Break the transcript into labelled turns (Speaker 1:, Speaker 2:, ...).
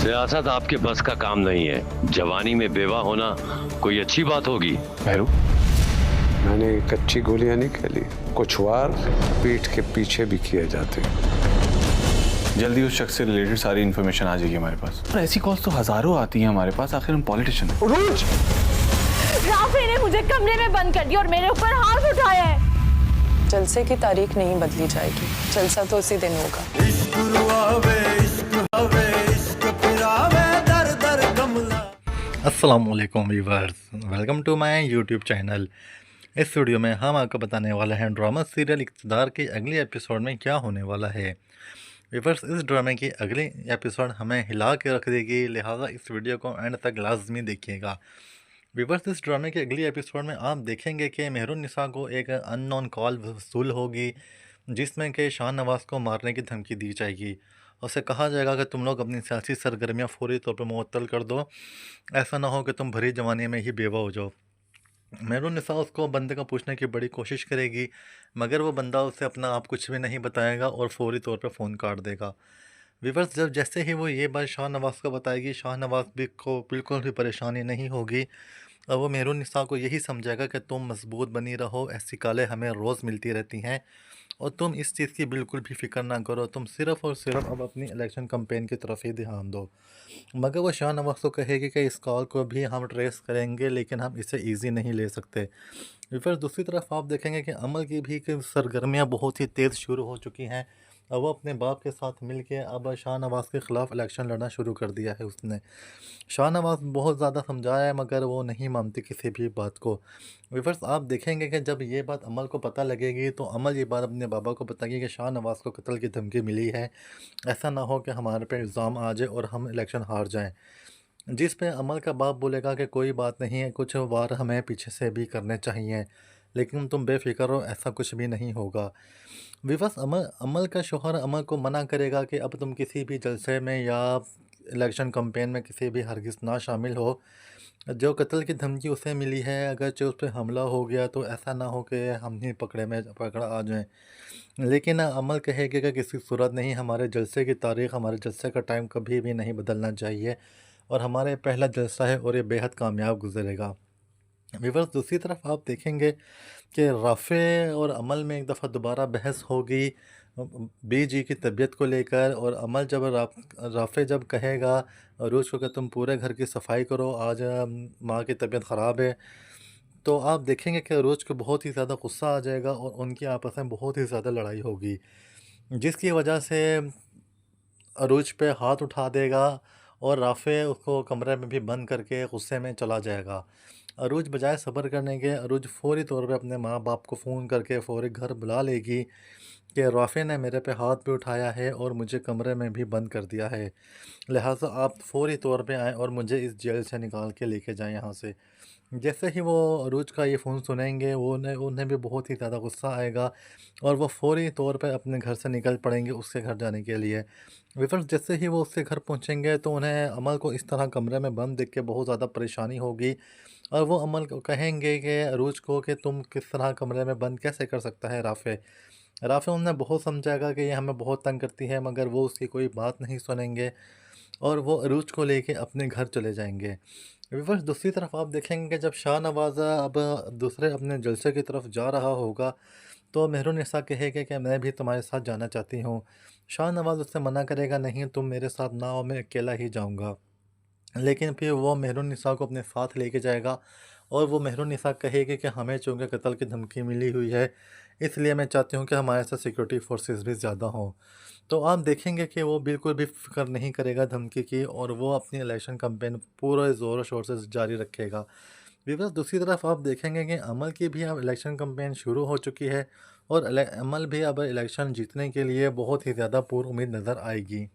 Speaker 1: सियासत आपके बस का काम नहीं है। जवानी में बेवा होना कोई अच्छी बात होगी?
Speaker 2: भैरू, मैंने कच्ची गोलियां नहीं खेली, कुछ वार पीठ के पीछे भी किए जाते हैं।
Speaker 3: जल्दी उस शख्स से रिलेटेड सारी इन्फॉर्मेशन आ जाएगी हमारे पास। और ऐसी कॉल्स तो हजारों आती हैं हमारे पास, आखिर हम पॉलिटिशियन हैं।
Speaker 4: राफे ने मुझे कमरे में बंद कर दिया और मेरे ऊपर हाथ उठाया है।
Speaker 5: जलसे की तारीख नहीं बदली जाएगी, जलसा तो उसी दिन होगा।
Speaker 6: अस्सलामुअलैकुम viewers, welcome to my YouTube channel. इस वीडियो में हम आपको बताने वाले हैं ड्रामा सीरियल इक़्तिदार के अगले एपिसोड में क्या होने वाला है। व्यूअर्स, इस ड्रामे की अगली एपिसोड हमें हिला के रख देगी, लिहाजा इस वीडियो को एंड तक लाजमी देखिएगा। व्यूअर्स, इस ड्रामे के अगली एपिसोड में आप देखेंगे कि मेहरुन्निसा को एक अननोन कॉल वसूल होगी जिसमें कि शाहनवाज़ को मारने की धमकी दी जाएगी। उसे कहा जाएगा कि तुम लोग अपनी सियासी सरगर्मियाँ फौरी तौर पर मुअत्तल कर दो, ऐसा ना हो कि तुम भरी जवानी में ही बेवा हो जाओ। मेहरुन्निसा उसको बंदे को पूछने की बड़ी कोशिश करेगी, मगर वो बंदा उसे अपना आप कुछ भी नहीं बताएगा और फौरी तौर पर फ़ोन काट देगा। व्यूअर्स, जब जैसे ही वो ये बात शाहनवाज़ को बताएगी, शाहनवाज़ भी को बिल्कुल भी परेशानी नहीं होगी और वो मेहरुन्निसा को यही समझाएगा कि तुम मजबूत बनी रहो, ऐसी कालें हमें रोज़ मिलती रहती हैं और तुम इस चीज़ की बिल्कुल भी फ़िक्र ना करो, तुम सिर्फ़ और सिर्फ अब अपनी इलेक्शन कैंपेन की तरफ ही ध्यान दो। मगर वो शाहनवाज़ को कहेगी कि इस कॉल को भी हम ट्रेस करेंगे, लेकिन हम इसे ईज़ी नहीं ले सकते। फिर दूसरी तरफ आप देखेंगे कि अमल की भी कि सरगर्मियाँ बहुत ही तेज़ शुरू हो चुकी हैं और वो अपने बाप के साथ मिल के अब शाहनवाज़ के ख़िलाफ़ इलेक्शन लड़ना शुरू कर दिया है उसने। शाहनवाज़ बहुत ज़्यादा समझाया है मगर वो नहीं मानती किसी भी बात को। व्यूअर्स, आप देखेंगे कि जब ये बात अमल को पता लगेगी तो अमल ये बात अपने बाबा को बताएगी कि शाहनवाज़ को कत्ल की धमकी मिली है, ऐसा ना हो कि हमारे पे इल्ज़ाम आ जाए और हम इलेक्शन हार जाएं। जिस पे अमल का बाप बोलेगा कि कोई बात नहीं है, कुछ वार हमें पीछे से भी करने चाहिए, लेकिन तुम बेफिक्र हो, ऐसा कुछ भी नहीं होगा। विवश अमल अमल का शौहर अमल को मना करेगा कि अब तुम किसी भी जलसे में या इलेक्शन कैंपेन में किसी भी हरगिज़ ना शामिल हो। जो कत्ल की धमकी उसे मिली है, अगर जो उस पर हमला हो गया तो ऐसा ना हो कि हम ही पकड़ा आ जाएं। लेकिन अमल कहेगा कि किसी सूरत नहीं, हमारे जलसे की तारीख़, हमारे जलसे का टाइम कभी भी नहीं बदलना चाहिए और हमारे पहला जलसा है और ये बेहद कामयाब गुजरेगा। व्यूअर्स, दूसरी तरफ आप देखेंगे कि राफ़े और अमल में एक दफ़ा दोबारा बहस होगी बीजी की तबीयत को लेकर। और अमल जब राफ़े जब कहेगा रोज़ को कि तुम पूरे घर की सफाई करो, आज माँ की तबीयत ख़राब है, तो आप देखेंगे कि रोज़ को बहुत ही ज़्यादा गुस्सा आ जाएगा और उनकी आपस में बहुत ही ज़्यादा लड़ाई होगी, जिसकी वजह से अरूज पे हाथ उठा देगा और राफ़े उसको कमरे में भी बंद करके गुस्से में चला जाएगा। अरूज बजाय सब्र करने के, अरूज फ़ौरी तौर पे अपने माँ बाप को फ़ोन करके फ़ौरी घर बुला लेगी कि राफ़े ने मेरे पे हाथ भी उठाया है और मुझे कमरे में भी बंद कर दिया है, लिहाजा आप फ़ौरी तौर पे आएँ और मुझे इस जेल से निकाल के लेके जाएँ यहाँ से। जैसे ही वो अरूज का ये फ़ोन सुनेंगे, वो उन्हें भी बहुत ही ज़्यादा गुस्सा आएगा और वो फ़ौरी तौर पे अपने घर से निकल पड़ेंगे उसके घर जाने के लिए। व्यूअर्स, जैसे ही वो उसके घर पहुंचेंगे तो उन्हें अमल को इस तरह कमरे में बंद देख के बहुत ज़्यादा परेशानी होगी और वो अमल को कहेंगे कि अरूज को कि तुम किस तरह कमरे में बंद कैसे कर सकता है राफ़े। राफ़े उन्हें बहुत समझाएगा कि ये हमें बहुत तंग करती है, मगर वो उसकी कोई बात नहीं सुनेंगे और वो अरूज को लेके अपने घर चले जाएंगे। व्यूअर्स, दूसरी तरफ आप देखेंगे कि जब शाहनवाज़ अब दूसरे अपने जलसे की तरफ जा रहा होगा तो मेहरुन्निसा कहेगा कि मैं भी तुम्हारे साथ जाना चाहती हूँ। शाहनवाज़ उससे मना करेगा, नहीं तुम मेरे साथ ना आओ, मैं अकेला ही जाऊँगा। लेकिन फिर वो मेहरुन्निसा को अपने साथ लेके जाएगा और वो मेहरुन्निसा कहेगी कि हमें चूँकि कत्ल की धमकी मिली हुई है, इसलिए मैं चाहती हूँ कि हमारे साथ सिक्योरिटी फोर्सेस भी ज़्यादा हों। तो आप देखेंगे कि वो बिल्कुल भी फ़िक्र नहीं करेगा धमकी की और वो अपनी इलेक्शन कैंपेन पूरे ज़ोर शोर से जारी रखेगा। व्यूअर्स, दूसरी तरफ आप देखेंगे कि अमल की भी अब इलेक्शन कैंपेन शुरू हो चुकी है और अमल भी अब इलेक्शन जीतने के लिए बहुत ही ज़्यादा पुरुम्मीद नज़र आएगी।